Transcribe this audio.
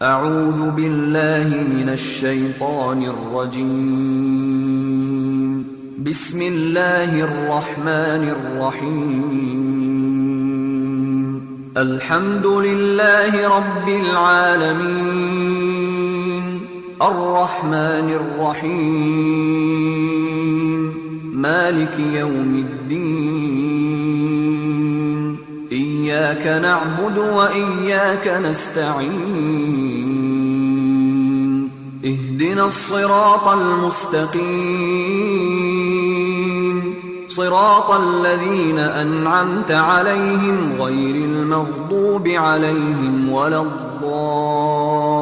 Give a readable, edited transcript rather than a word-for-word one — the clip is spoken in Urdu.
أعوذ بالله من الشيطان الرجيم بسم الله الرحمن الرحيم الحمد لله رب العالمين الرحمن الرحيم مالك يوم الدين إياك نعبد وإياك نستعين اهدنا الصراط المستقيم صراط الذين أنعمت عليهم غير المغضوب عليهم ولا الضالين